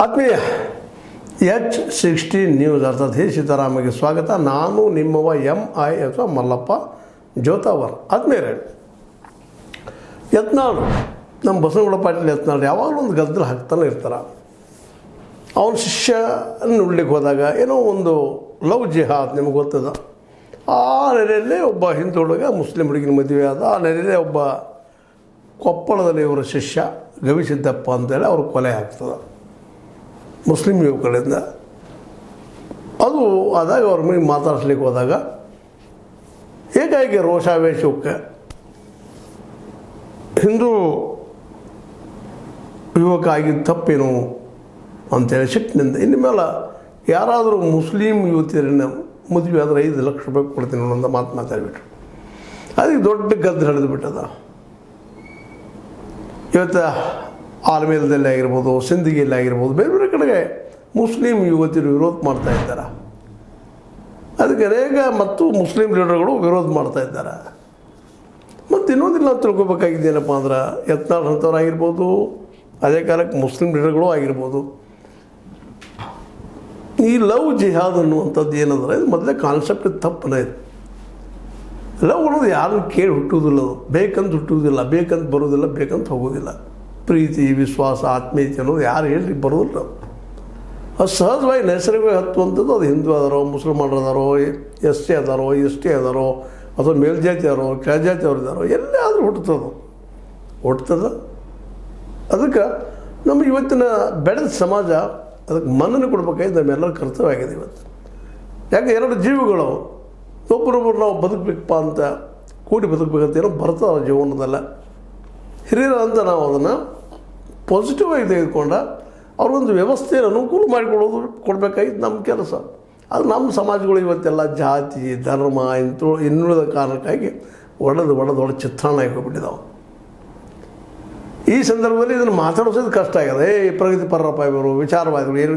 ಆತ್ಮೀಯ H16 news ಅರ್ಥಾತ್ ಹೇ ಸೀತಾರಾಮಗೆ ಸ್ವಾಗತ. ನಾನು ನಿಮ್ಮವ MI ಅಥವಾ ಮಲ್ಲಪ್ಪ ಜೋತಾವರ್. ಆತ್ಮೀಯರೇ, ಯತ್ನಾಳ್ ನಮ್ಮ ಬಸವನಗೌಡ ಪಾಟೀಲ್ ಯತ್ನಾಳ್ ಯಾವಾಗಲೂ ಒಂದು ಗದ್ದಲ ಹಾಕ್ತಾನೆ ಇರ್ತಾರೆ. ಅವನ ಶಿಷ್ಯನ ಉಳ್ಳಿಕ್ಕೆ ಹೋದಾಗ ಏನೋ ಒಂದು ಲವ್ ಜಿಹಾದ್ ನಿಮಗೆ ಗೊತ್ತದ. ಆ ನೆಲೆಯಲ್ಲೇ ಒಬ್ಬ ಹಿಂದೂ ಹುಡುಗ ಮುಸ್ಲಿಂ ಹುಡುಗಿನ ಮದುವೆ ಆದ. ಆ ನೆಲೆಯಲ್ಲೇ ಒಬ್ಬ ಕೊಪ್ಪಳದಲ್ಲಿ ಇವರ ಶಿಷ್ಯ ಗವಿಸಿದ್ದಪ್ಪ ಅಂತೇಳಿ ಅವ್ರ ಕೊಲೆ ಆಗ್ತದೆ ಮುಸ್ಲಿಂ ಯುವಕರಿಂದ. ಅದು ಆದಾಗ ಅವ್ರ ಮನೆಗೆ ಮಾತಾಡಿಸ್ಲಿಕ್ಕೆ ಹೋದಾಗ ಏಕಾಏಕಿ ರೋಷಾವೇಶಕ್ಕೆ ಹಿಂದೂ ಯುವಕ ಆಗಿದ್ದ ತಪ್ಪೇನು ಅಂತೇಳಿ ಸಿಟ್ಟಿನಿಂದ ಇನ್ನು ಮೇಲೆ ಯಾರಾದರೂ ಮುಸ್ಲಿಂ ಯುವತಿಯರನ್ನ ಮದುವೆ ಆದರೆ 5 ಲಕ್ಷ ರೂಪಾಯಿ ಕೊಡ್ತೀನಿ ಅನ್ನೋ ಮಾತು ಮಾತಾಡಿಬಿಟ್ರು. ಅದಕ್ಕೆ ದೊಡ್ಡ ಗದ್ದು ಹಿಡಿದು ಬಿಟ್ಟದ. ಇವತ್ತು ಆಲ್ಮೇಲದಲ್ಲಿ ಆಗಿರ್ಬೋದು, ಸಿಂದಗಿಯಲ್ಲಿ ಆಗಿರ್ಬೋದು, ಬೇರೆ ಬೇರೆ ಕಡೆಗೆ ಮುಸ್ಲಿಂ ಯುವತಿಯರು ವಿರೋಧ ಮಾಡ್ತಾ ಇದ್ದಾರೆ. ಅದಕ್ಕೆ ಅನೇಕ ಮತ್ತು ಮುಸ್ಲಿಂ ಲೀಡರ್ಗಳು ವಿರೋಧ ಮಾಡ್ತಾ ಇದ್ದಾರೆ. ಮತ್ತು ಇನ್ನೊಂದಿಲ್ಲ ನಾವು ತಿಳ್ಕೊಬೇಕಾಗಿದ್ದೇನಪ್ಪ ಅಂದ್ರೆ ಯತ್ನಾಳ್ ಅಂಥವ್ರು ಆಗಿರ್ಬೋದು, ಅದೇ ಕಾಲಕ್ಕೆ ಮುಸ್ಲಿಂ ಲೀಡರ್ಗಳು ಆಗಿರ್ಬೋದು, ಈ ಲವ್ ಜಿಹಾದ್ ಅನ್ನುವಂಥದ್ದು ಏನಂದ್ರೆ ಇದು ಮೊದಲೇ ಕಾನ್ಸೆಪ್ಟ್ ತಪ್ಪನೇ ಇದೆ. ಲವ್ ಅನ್ನೋದು ಯಾರನ್ನು ಕೇಳಿ ಹುಟ್ಟುವುದಿಲ್ಲ, ಅದು ಬೇಕಂತ ಹುಟ್ಟುವುದಿಲ್ಲ, ಬೇಕಂತ ಬರೋದಿಲ್ಲ, ಬೇಕಂತ ಹೋಗೋದಿಲ್ಲ. ಪ್ರೀತಿ, ವಿಶ್ವಾಸ, ಆತ್ಮೀಯತೆ ಅನ್ನೋದು ಯಾರು ಹೇಳಿ ಬರೋದಿಲ್ಲ. ಅದು ಸಹಜವಾಗಿ ನೈಸರ್ಗಿಕವಾಗಿ ಹತ್ತುವಂಥದ್ದು. ಅದು ಹಿಂದೂ ಅದಾರೋ, ಮುಸಲ್ಮಾನರು ಅದಾರೋ, SC ಅದಾರೋ, ST ಅದಾರೋ, ಅಥವಾ ಮೇಲ್ಜಾತಿ ಅದಾರೋ, ಕೆಳಜಾತಿ ಅವ್ರು ಇದ್ದಾರೋ, ಎಲ್ಲೇ ಆದರೂ ಹುಟ್ಟುತ್ತದೆ. ಅದಕ್ಕೆ ನಮ್ಮ ಇವತ್ತಿನ ಬೆಳೆದ ಸಮಾಜ ಅದಕ್ಕೆ ಮನ್ನಣೆ ಕೊಡ್ಬೇಕಾಗಿ ನಮ್ಮೆಲ್ಲರ ಕರ್ತವ್ಯ ಆಗಿದೆ ಇವತ್ತು. ಯಾಕೆ 2 ಜೀವಿಗಳು ಒಬ್ಬರೊಬ್ಬರು ನಾವು ಬದುಕಬೇಕಪ್ಪ ಅಂತ ಕೂಡಿ ಬದುಕಬೇಕಂತ ಏನೋ ಬರ್ತದೆ ಜೀವನದಲ್ಲ. ಹಿರಿಯರ ಅಂತ ನಾವು ಅದನ್ನು ಪಾಸಿಟಿವ್ ಆಗಿ ತೆಗೆದುಕೊಂಡ ಅವ್ರಿಗೊಂದು ವ್ಯವಸ್ಥೆಯನ್ನು ಅನುಕೂಲ ಕೊಡಬೇಕಾಗಿತ್ತು ನಮ್ಮ ಕೆಲಸ. ಅದು ನಮ್ಮ ಸಮಾಜಗಳು ಇವತ್ತೆಲ್ಲ ಜಾತಿ, ಧರ್ಮ ಇನ್ನುಳಿದ ಕಾರಣಕ್ಕಾಗಿ ಒಡೆದು ಚಿತ್ರಾಣ ಹೋಗ್ಬಿಟ್ಟಿದ್ದಾವೆ. ಈ ಸಂದರ್ಭದಲ್ಲಿ ಇದನ್ನು ಮಾತಾಡಿಸೋದು ಕಷ್ಟ ಆಗಿದೆ. ಪ್ರಗತಿಪರರಪ್ಪ ಇವರು, ವಿಚಾರವಾದಿಗಳು ಏನು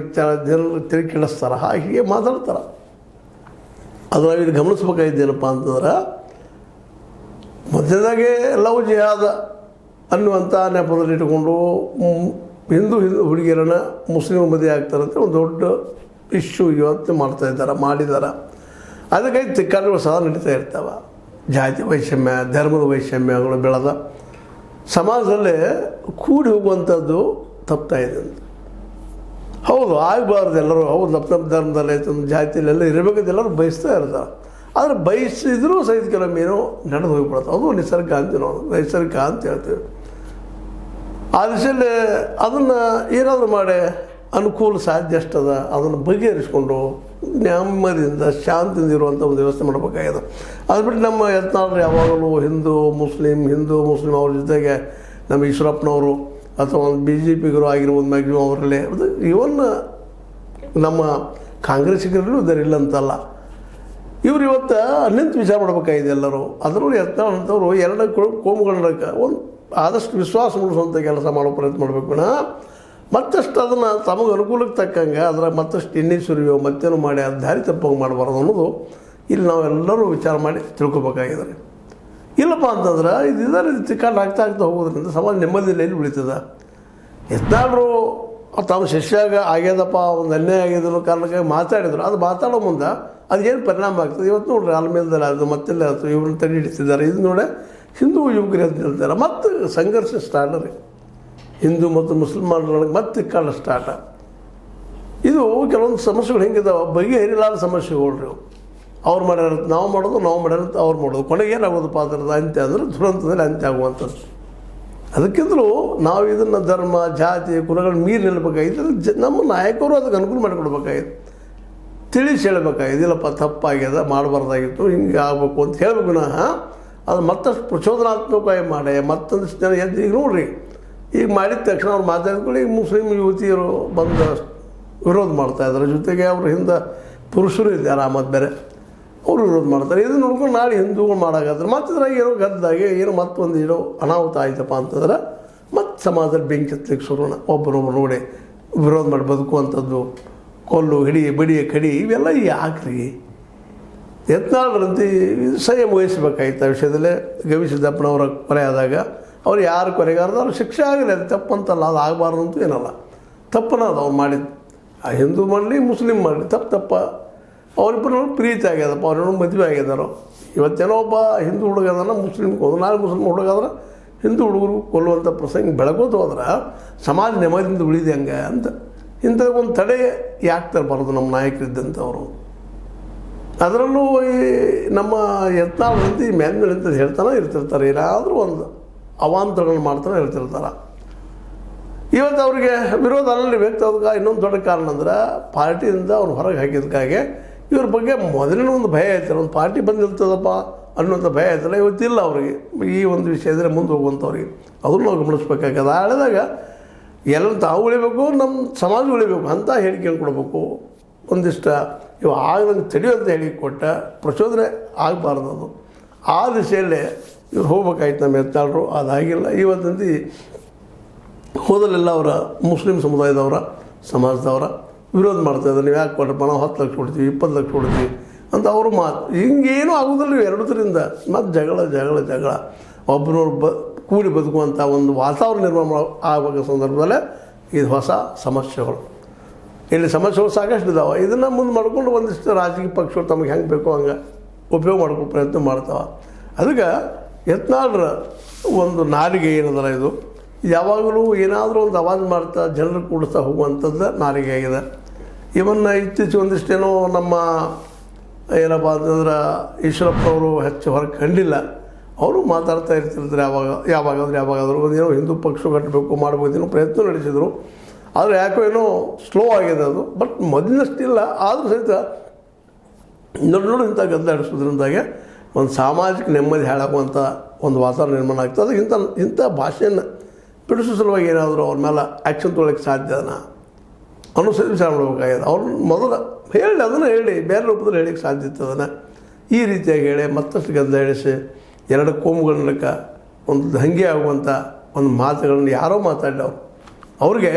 ಜನರು ತಿರುಗಿ ಕೆಡಿಸ್ತಾರೆ, ಹೀಗೆ ಮಾತಾಡ್ತಾರೆ. ಅದು ನಾವಿಲ್ಲಿ ಗಮನಿಸ್ಬೇಕಾಗಿದ್ದೇನಪ್ಪ ಅಂತಂದ್ರೆ ಮೊದಲದಾಗೆ ಲವ್ ಜಿಹಾದ್ ಅನ್ನುವಂಥ ನೆಪದಲ್ಲಿ ಇಟ್ಟುಕೊಂಡು ಹಿಂದೂ ಹುಡುಗಿಯರನ್ನು ಮುಸ್ಲಿಮ್ ಮದುವೆ ಆಗ್ತಾರಂತೆ ಒಂದು ದೊಡ್ಡ ಇಶ್ಯೂ ಇವತ್ತು ಮಾಡಿದ್ದಾರೆ. ಅದಕ್ಕಾಗಿ ತಿಕ್ಕಾಟಗಳು ಸದಾ ನಡೀತಾ ಇರ್ತಾವೆ. ಜಾತಿ ವೈಷಮ್ಯ, ಧರ್ಮದ ವೈಷಮ್ಯಗಳು ಬೆಳೆದ ಸಮಾಜದಲ್ಲೇ ಕೂಡಿ ಹೋಗುವಂಥದ್ದು ತಪ್ಪಾಗಿದೆ ಅಂತ. ಹೌದು, ಆಗಬಾರ್ದು. ಎಲ್ಲರೂ ಹೌದು ನಮ್ಮ ಧರ್ಮದಲ್ಲಿ ಒಂದು ಜಾತಿಯಲ್ಲೆಲ್ಲ ಇರಬೇಕಂತ ಎಲ್ಲರೂ ಬಯಸ್ತಾ ಇರ್ತಾರೆ. ಆದರೆ ಬಯಸಿದ್ರೂ ಸಹಿತ ಕೆಲವೊಮ್ಮೆ ಏನೋ ನಡೆದು ಹೋಗಿಬಿಡುತ್ತೆ. ಅದು ನಿಸರ್ಗ ಅಂತೀವಿ ನಾವು, ನೈಸರ್ಗಿಕ ಅಂತ ಹೇಳ್ತೀವಿ. ಆ ದಿಶೆಯಲ್ಲಿ ಅದನ್ನು ಏನಾದರೂ ಮಾಡಿ ಅನುಕೂಲ ಸಾಧ್ಯ ಎಷ್ಟದ ಅದನ್ನು ಬಗೆಹರಿಸ್ಕೊಂಡು ನೆಮ್ಮದಿಯಿಂದ ಶಾಂತಿಯಿಂದ ಇರುವಂಥ ಒಂದು ವ್ಯವಸ್ಥೆ ಮಾಡಬೇಕಾಗಿದೆ. ಅದು ಬಿಟ್ಟು ನಮ್ಮ ಯತ್ನಾಳರು ಯಾವಾಗಲೂ ಹಿಂದೂ ಮುಸ್ಲಿಂ ಅವ್ರ ಜೊತೆಗೆ ನಮ್ಮ ಈಶ್ವರಪ್ಪನವರು ಅಥವಾ ಒಂದು BJPಗರು ಆಗಿರ್ಬೋದು ಮ್ಯಾಕ್ಸಿಮಮ್ ಅವರಲ್ಲೇ, ಅದು ಇವನ್ ನಮ್ಮ ಕಾಂಗ್ರೆಸ್ಸಿಗರಲ್ಲೂ ಇದರಿಲ್ಲ ಅಂತಲ್ಲ. ಇವರು ಇವತ್ತು ನಿಂತು ವಿಚಾರ ಮಾಡಬೇಕಾಗಿದೆ ಎಲ್ಲರೂ. ಅದರಲ್ಲೂ ಯತ್ನಾಳ್ ಅಂತವರು 2 ಕೋಮುಗಳ ಒಂದು ಆದಷ್ಟು ವಿಶ್ವಾಸ ಮೂಡಿಸುವಂಥ ಕೆಲಸ ಮಾಡೋ ಪ್ರಯತ್ನ ಮಾಡಬೇಕು. ಮತ್ತಷ್ಟು ಅದನ್ನು ತಮಗೆ ಅನುಕೂಲಕ್ಕೆ ತಕ್ಕಂಗೆ ಅದರ ಮತ್ತಷ್ಟು ಎಣ್ಣೆ ಸುರಿಯೋ ಮತ್ತೇನು ಮಾಡಿ ಅದು ದಾರಿ ತಪ್ಪಂಗೆ ಮಾಡಬಾರ್ದು ಅನ್ನೋದು ಇಲ್ಲಿ ನಾವೆಲ್ಲರೂ ವಿಚಾರ ಮಾಡಿ ತಿಳ್ಕೊಬೇಕಾಗಿದ್ದಾರೆ. ಇಲ್ಲಪ್ಪ ಅಂತಂದ್ರೆ ಇದೇ ರೀತಿ ತಿಕ್ಕಾಟ ಆಗ್ತಾ ಹೋಗೋದ್ರಿಂದ ಸಮಾಜ ನೆಮ್ಮದಿಯಲ್ಲಿ ಎಲ್ಲಿ ಉಳಿತದೆ. ಯತ್ನಾಳರು ತಮ್ಮ ಶಿಷ್ಯಾಗ ಆಗ್ಯದಪ್ಪ ಒಂದು ಅನ್ಯಾಯ ಆಗಿದೆ ಅನ್ನೋ ಕಾರಣಕ್ಕಾಗಿ ಮಾತಾಡಿದ್ರು. ಅದು ಮಾತಾಡೋ ಮುಂದೆ ಅದು ಏನು ಪರಿಣಾಮ ಆಗ್ತದೆ ಇವತ್ತು ನೋಡ್ರಿ. ಆಲ್ಮೇಲದಲ್ಲಿ ಅದು ಮತ್ತೆಲ್ಲ ಆಯಿತು, ಇವ್ರನ್ನ ತಡೆ ಹಿಡಿತಿದ್ದಾರೆ. ಇದು ನೋಡಿ ಹಿಂದೂ ಯುವಕರು ಅಂತ ಹೇಳ್ತಾರೆ. ಮತ್ತು ಸಂಘರ್ಷ ಸ್ಟಾರ್ಟ್ ರೀ, ಹಿಂದೂ ಮತ್ತು ಮುಸಲ್ಮಾನರೊಳಗೆ ಮತ್ತೆ ತಿಕ್ಕಾಟ ಸ್ಟಾರ್ಟ. ಇದು ಕೆಲವೊಂದು ಸಮಸ್ಯೆಗಳು ಹೆಂಗಿದಾವೆ, ಬಗೆಹರಿಲಾದ ಸಮಸ್ಯೆಗಳು ರೀ. ಅವ್ರು ಮಾಡ್ಯಾರ ನಾವು ಮಾಡೋದು, ನಾವು ಮಾಡ್ಯಾರ ಅವ್ರು ಮಾಡೋದು, ಕೊನೆಗೆ ಏನಾಗೋದಪ್ಪ ಅದರದ ಅಂತ್ಯ ಅಂದರೆ ದುರಂತದಲ್ಲಿ ಅಂತ್ಯ ಆಗುವಂಥದ್ದು. ಅದಕ್ಕಿಂತಲೂ ನಾವು ಇದನ್ನು ಧರ್ಮ, ಜಾತಿ, ಕುಲಗಳು ಮೀರಿ ನಿಲ್ಲಬೇಕಾಗಿತ್ತು. ನಮ್ಮ ನಾಯಕರು ಅದಕ್ಕೆ ಅನುಕೂಲ ಮಾಡಿಕೊಡ್ಬೇಕಾಗಿತ್ತು, ತಿಳಿಸಿ ಹೇಳಬೇಕಾಗಿದೆ. ಇಲ್ಲಪ್ಪ ತಪ್ಪಾಗ್ಯದ, ಮಾಡಬಾರ್ದಾಗಿತ್ತು, ಹಿಂಗೆ ಆಗಬೇಕು ಅಂತ ಹೇಳಬೇಕು. ಅದು ಮತ್ತಷ್ಟು ಪ್ರಚೋದನಾತ್ಮಕವಾಗಿ ಮಾಡಿ ಮತ್ತೊಂದಿಷ್ಟು ಜನ ಎದ್ದು ಈಗ ನೋಡಿರಿ, ಈಗ ಮಾಡಿದ ತಕ್ಷಣ ಅವ್ರು ಮಾತಾಡಿದ್ಕೊಳ್ಳಿ ಈಗ ಮುಸ್ಲಿಂ ಯುವತಿಯರು ಬಂದು ವಿರೋಧ ಮಾಡ್ತಾಯಿದ್ದಾರೆ. ಜೊತೆಗೆ ಅವರು ಹಿಂದೆ ಪುರುಷರು ಇದ್ದಾರೆ, ಮತ್ತು ಬೇರೆ ಅವರು ವಿರೋಧ ಮಾಡ್ತಾರೆ. ಇದನ್ನು ನೋಡ್ಕೊಂಡು ನಾಳೆ ಹಿಂದೂಗಳು ಮಾಡಾಕತ್ತಾರೆ. ಮತ್ತಿದ್ರಾಗ ಏನೋ ಗದ್ದಾಗೆ ಏನೋ ಮತ್ತೊಂದು ಏನೋ ಅನಾಹುತ ಆಯ್ತಪ್ಪ ಅಂತಂದ್ರೆ ಮತ್ತು ಸಮಾಜದಲ್ಲಿ ಬೆಂಕಿ ಹತ್ತಲಿಕ್ಕೆ ಶುರುನ ಒಬ್ಬರೊಬ್ಬರು ನೋಡಿ ವಿರೋಧ ಮಾಡಿ ಬದುಕುವಂಥದ್ದು, ಕೊಲ್ಲು ಹಿಡಿ ಬಡಿ ಕಡಿ ಇವೆಲ್ಲ ಯಾಕ್ರಿ? ಯತ್ನಾಳರಂತೆ ಸಂಯಮ ವಹಿಸಬೇಕಾಗಿತ್ತು. ಆ ವಿಷಯದಲ್ಲೇ ಗವಿಸಿದ್ದಪ್ಪನವರ ಕೊಲೆ ಆದಾಗ ಅವ್ರು ಯಾರು ಕೊಲೆಗಾರದು ಅವ್ರು ಶಿಕ್ಷೆ ಆಗಲಿ, ಅದು ತಪ್ಪಂತಲ್ಲ, ಅದು ಆಗಬಾರ್ದು ಅಂತೂ ಏನಲ್ಲ. ತಪ್ಪನ ಅದು ಅವ್ರು ಮಾಡಿದ್ದು. ಆ ಹಿಂದೂ ಮಾಡಲಿ ಮುಸ್ಲಿಮ್ ಮಾಡಲಿ ತಪ್ಪ ಅವರಿಬ್ಬರು ಪ್ರೀತಿ ಆಗ್ಯದಪ್ಪ, ಅವ್ರೇನೋ ಮದುವೆ ಆಗ್ಯದಾರೋ. ಇವತ್ತೇನೋ ಒಬ್ಬ ಹಿಂದೂ ಹುಡುಗ ಅದನ್ನು ಮುಸ್ಲಿಮ್ ನಾಳೆ ಮುಸ್ಲಿಮ್ ಹುಡುಗ ಆದ್ರೆ ಹಿಂದೂ ಹುಡುಗರು ಕೊಲ್ಲುವಂಥ ಪ್ರಸಂಗ ಬೆಳಗೋದು ಹೋದ್ರೆ ಸಮಾಜ ನೆಮ್ಮದಿಯಿಂದ ಉಳಿದೆ ಹಂಗೆ ಅಂತ. ಇಂಥದಕ್ಕೊಂದು ತಡೆ ಯಾಕೆ ತರಬಾರ್ದು ನಮ್ಮ ನಾಯಕರಿದ್ದಂಥವರು. ಅದರಲ್ಲೂ ಈ ನಮ್ಮ ಯತ್ನಾಳ್ ಮಂದಿ ಮೇಲ್ಮೇಲಿಂತ ಹೇಳ್ತಾನೆ ಇರ್ತಿರ್ತಾರೆ, ಏನಾದರೂ ಒಂದು ಅವಾಂತರಗಳು ಮಾಡ್ತಾನೆ ಇರ್ತಿರ್ತಾರೆ. ಇವತ್ತು ಅವ್ರಿಗೆ ವಿರೋಧ ಅಲ್ಲಿ ವ್ಯಕ್ತ ಆದಾಗ ಇನ್ನೊಂದು ದೊಡ್ಡ ಕಾರಣ ಅಂದ್ರೆ ಪಾರ್ಟಿಯಿಂದ ಅವ್ರು ಹೊರಗೆ ಹಾಕಿದ್ದಕ್ಕಾಗೆ ಇವ್ರ ಬಗ್ಗೆ ಮೊದಲಿನ ಒಂದು ಭಯ ಆಯ್ತಲ್ಲ, ಒಂದು ಪಾರ್ಟಿ ಬಂದಿರ್ತದಪ್ಪ ಅನ್ನೋಂಥ ಭಯ ಆಯ್ತಲ್ಲ, ಇವತ್ತಿಲ್ಲ ಅವ್ರಿಗೆ ಈ ಒಂದು ವಿಷಯದರೆ ಮುಂದೆ ಹೋಗುವಂಥವ್ರಿಗೆ. ಅದನ್ನು ನಾವು ಗಮನಿಸ್ಬೇಕಾಗ್ತದೆ. ಆಳಿದಾಗ ಎಲ್ಲ ತಾವು ಉಳಿಬೇಕು, ನಮ್ಮ ಸಮಾಜ ಉಳಿಬೇಕು ಅಂತ ಹೇಳಿಕೆ ಕೊಡಬೇಕು. ಒಂದಿಷ್ಟು ಇವು ಆಗದಂಗೆ ತಡೆಯುವಂತ ಹೇಳಿಕೆ ಕೊಟ್ಟ ಪ್ರಚೋದನೆ ಆಗಬಾರ್ದು. ಅದು ಆ ದಿಶೆಯಲ್ಲೇ ಇವ್ರು ಹೋಗ್ಬೇಕಾಯ್ತು ನಮ್ಮ ಯತ್ನಾಳರು. ಅದಾಗಿಲ್ಲ. ಇವತ್ತಂದು ಹೋದಲೆಲ್ಲ ಅವರ ಮುಸ್ಲಿಂ ಸಮುದಾಯದವರ ಸಮಾಜದವರ ವಿರೋಧ ಮಾಡ್ತಾಯಿದ್ದಾರೆ. ನೀವು ಯಾಕೆ ಕೊಟ್ಟರೆ ನಾವು 10 ಲಕ್ಷ ಕೊಡ್ತೀವಿ, 20 ಲಕ್ಷ ಕೊಡ್ತೀವಿ ಅಂತ ಅವರು ಮಾತು. ಹಿಂಗೇನೂ ಆಗೋದಿಲ್ಲ ನೀವು ಎರಡರಿಂದ ಮತ್ತು ಜಗಳ ಒಬ್ಬರವ್ರು ಕೂಡಿ ಬದುಕುವಂಥ ಒಂದು ವಾತಾವರಣ ನಿರ್ಮಾಣ ಆಗುವ ಸಂದರ್ಭದಲ್ಲೇ ಇದು ಹೊಸ ಸಮಸ್ಯೆಗಳು. ಇಲ್ಲಿ ಸಮಸ್ಯೆಗಳು ಸಾಕಷ್ಟು ಇದ್ದಾವೆ. ಇದನ್ನು ಮುಂದೆ ಮಾಡ್ಕೊಂಡು ಒಂದಿಷ್ಟು ರಾಜಕೀಯ ಪಕ್ಷಗಳು ತಮಗೆ ಹೆಂಗೆ ಬೇಕೋ ಹಂಗೆ ಉಪಯೋಗ ಮಾಡ್ಕೊ ಪ್ರಯತ್ನ ಮಾಡ್ತಾವೆ. ಅದಕ್ಕೆ ಯತ್ನಾಳರ ಒಂದು ನಾಲಿಗೆ ಏನದಲ್ಲ, ಇದು ಯಾವಾಗಲೂ ಏನಾದರೂ ಒಂದು ಅವಾಜ್ ಮಾಡ್ತಾ ಜನರು ಕೂಡಿಸ್ತಾ ಹೋಗುವಂಥದ್ದು ನಾಲಿಗೆ ಆಗಿದೆ. ಇವನ್ನ ಇತ್ತೀಚೆಗೆ ಒಂದಿಷ್ಟೇನೋ ನಮ್ಮ ಏನಪ್ಪ ಅಂತಂದ್ರೆ ಈಶ್ವರಪ್ಪನವರು ಹೆಚ್ಚು ಹೊರಗೆ ಕಂಡಿಲ್ಲ. ಅವರು ಮಾತಾಡ್ತಾ ಇರ್ತಿರ್ತಾರೆ ಯಾವಾಗಾದರೂ ಒಂದೇನೋ ಹಿಂದೂ ಪಕ್ಷ ಕಟ್ಟಬೇಕು ಮಾಡ್ಬೋದೇನೋ ಪ್ರಯತ್ನ ನಡೆಸಿದರು. ಆದರೆ ಯಾಕೋ ಏನೋ ಸ್ಲೋ ಆಗಿದೆ ಅದು. ಬಟ್ ಮೊದಲಿನಷ್ಟಿಲ್ಲ. ಆದರೂ ಸಹಿತ ನೋಡು ಇಂಥ ಗದ್ದಲ ಆಡಿಸೋದ್ರಿಂದಾಗೆ ಒಂದು ಸಾಮಾಜಿಕ ನೆಮ್ಮದಿ ಹಾಳಾಗುವಂಥ ಒಂದು ವಾತಾವರಣ ನಿರ್ಮಾಣ ಆಗ್ತದೆ. ಇಂಥ ಭಾಷೆಯನ್ನು ಬಿಡಿಸೋ ಸಲುವಾಗಿ ಏನಾದರೂ ಅವ್ರ ಮೇಲೆ ಆ್ಯಕ್ಷನ್ ತೊಗೊಳಕ್ಕೆ ಸಾಧ್ಯನಾ ಅನ್ನೋ ವಿಚಾರ ಮಾಡಬೇಕಾಗಿದೆ. ಅವ್ರನ್ನ ಮೊದಲು ಹೇಳಿ ಅದನ್ನು ಹೇಳಿ ಬೇರೆ ರೂಪದಲ್ಲಿ ಹೇಳಿಕ್ಕೆ ಸಾಧ್ಯ ಇರ್ತದನ್ನು ಈ ರೀತಿಯಾಗಿ ಹೇಳಿ ಮತ್ತಷ್ಟು ಗದ್ದಲ ಹೇಳಿಸಿ ಎರಡು ಕೋಮುಗಳ ನಡುಕ ಒಂದು ದಂಗೆ ಆಗುವಂಥ ಒಂದು ಮಾತುಗಳನ್ನು ಯಾರೋ ಮಾತಾಡಿದವರು ಅವ್ರಿಗೆ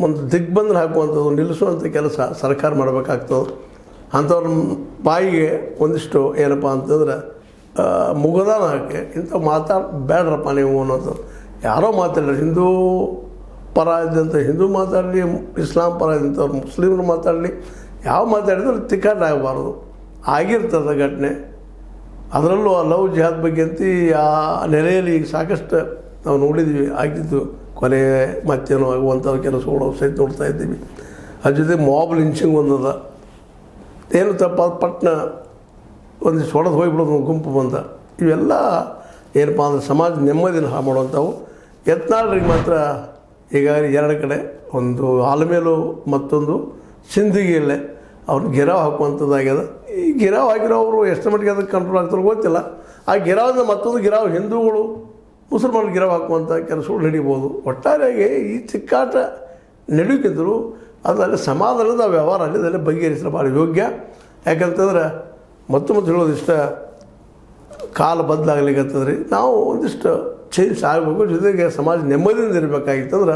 ಒಂದು ದಿಗ್ಬಂಧನ ಹಾಕುವಂಥದ್ದು ನಿಲ್ಲಿಸುವಂಥ ಕೆಲಸ ಸರ್ಕಾರ ಮಾಡಬೇಕಾಗ್ತದೆ. ಅಂಥವ್ರ ಬಾಯಿಗೆ ಒಂದಿಷ್ಟು ಏನಪ್ಪ ಅಂತಂದ್ರೆ ಮುಗದಾನ ಹಾಕಿ ಇಂಥ ಬೇಡ್ರಪ್ಪ ನೀವು ಅನ್ನೋದು. ಯಾರೋ ಮಾತಾಡಲಿ, ಹಿಂದೂ ಪರ ಇದ್ದಂಥ ಹಿಂದೂ ಮಾತಾಡಲಿ, ಇಸ್ಲಾಂ ಪರ ಇದ್ದಂಥವ್ರು ಮುಸ್ಲಿಮರು ಮಾತಾಡಲಿ, ಯಾವ ಮಾತಾಡಿದ್ರೆ ತಿಕ್ಕಾಟ ಆಗಬಾರ್ದು. ಆಗಿರ್ತದೆ ಘಟನೆ. ಅದರಲ್ಲೂ ಆ ಲವ್ ಜಿಹಾದ್ ಬಗ್ಗೆ ಅಂತ ಆ ನೆಲೆಯಲ್ಲಿ ಈಗ ಸಾಕಷ್ಟು ನಾವು ನೋಡಿದ್ವಿ, ಆಗಿದ್ದು ಕೊನೆ ಮತ್ತೇನೋ ಆಗುವಂಥದ್ದು ಕೆಲಸಗಳು ಸಹಿತ ನೋಡ್ತಾ ಇದ್ದೀವಿ. ಅದ್ರ ಜೊತೆ ಮಾಬ್ ಲಿಂಚಿಂಗ್ ಒಂದದ, ಏನು ತಪ್ಪಾದ ಪಟ್ನ ಒಂದಿಷ್ಟು ಹೊಡೆದು ಹೋಗಿಬಿಡೋದು ಗುಂಪು ಬಂದ. ಇವೆಲ್ಲ ಏನಪ್ಪ ಅಂದರೆ ಸಮಾಜ ನೆಮ್ಮದಿನ ಹಾಳು ಮಾಡುವಂಥವು. ಯತ್ನಾಳರಿಗೆ ಮಾತ್ರ ಈಗ ಎರಡು ಕಡೆ ಒಂದು ಆಲಮೇಲು ಮತ್ತೊಂದು ಸಿಂದಗಿಯಲ್ಲೇ ಅವ್ರು ಗಿರಾವ್ ಹಾಕುವಂಥದ್ದಾಗ್ಯದ. ಈ ಗಿರಾವ್ ಹಾಕಿರೋರು ಎಷ್ಟು ಮಟ್ಟಿಗೆ ಅದಕ್ಕೆ ಕಂಟ್ರೋಲ್ ಆಗ್ತಾರೋ ಗೊತ್ತಿಲ್ಲ. ಆ ಗಿರಾವಿಂದ ಮತ್ತೊಂದು ಗಿರಾವ್ ಹಿಂದೂಗಳು ಮುಸಲ್ಮಾನರು ಗಿರಾವ್ ಹಾಕುವಂಥ ಕೆಲಸಗಳು ನಡೀಬೋದು. ಒಟ್ಟಾರೆಯಾಗಿ ಈ ಚಿಕ್ಕಾಟ ನಡೆಯುತ್ತಿದ್ದರು ಅದರಲ್ಲಿ ಸಮಾಧಾನದ ವ್ಯವಹಾರ ಅಲ್ಲಿದಲ್ಲೇ ಬಗೆಹರಿಸಲು ಭಾಳ ಯೋಗ್ಯ. ಯಾಕಂತಂದ್ರೆ ಮತ್ತೆ ಹೇಳೋದಿಷ್ಟ ಕಾಲ ಬದಲಾಗಲಿಕ್ಕತ್ತದ್ರಿ. ನಾವು ಒಂದಿಷ್ಟು ಚೇಂಜ್ ಆಗಬೇಕು. ಜೊತೆಗೆ ಸಮಾಜ ನೆಮ್ಮದಿಯಿಂದ ಇರಬೇಕಾಗಿತ್ತಂದ್ರೆ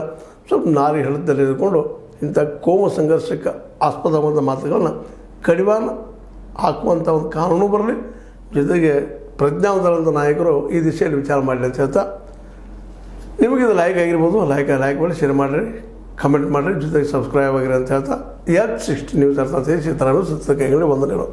ಸ್ವಲ್ಪ ನಾರಿ ಹಿಡಿದಲ್ಲಿ ಇದ್ಕೊಂಡು ಇಂಥ ಕೋಮು ಸಂಘರ್ಷಕ್ಕೆ ಆಸ್ಪದವಾದ ಮಾತುಗಳನ್ನ ಕಡಿವಾಣ ಹಾಕುವಂಥ ಒಂದು ಕಾನೂನು ಬರಲಿ. ಜೊತೆಗೆ ಪ್ರಜ್ಞಾವಂತರಂಥ ನಾಯಕರು ಈ ದಿಶೆಯಲ್ಲಿ ವಿಚಾರ ಮಾಡಲಿ ಅಂತ ಹೇಳ್ತಾ, ನಿಮಗಿದು ಲೈಕ್ ಆಗಿರ್ಬೋದು, ಲೈಕ್ ಮಾಡಿ ಶೇರ್ ಮಾಡಿರಿ, ಕಮೆಂಟ್ ಮಾಡಿರಿ, ಜೊತೆಗೆ ಸಬ್ಸ್ಕ್ರೈಬ್ ಆಗಿರಿ ಅಂತ ಹೇಳ್ತಾ H60 ನ್ಯೂಸ್ ಅರ್ಥ ಸೀತಾರಾಮ ಸುತ್ತ ಕೈಗಳಿಗೆ ವಂದನೆಗಳು.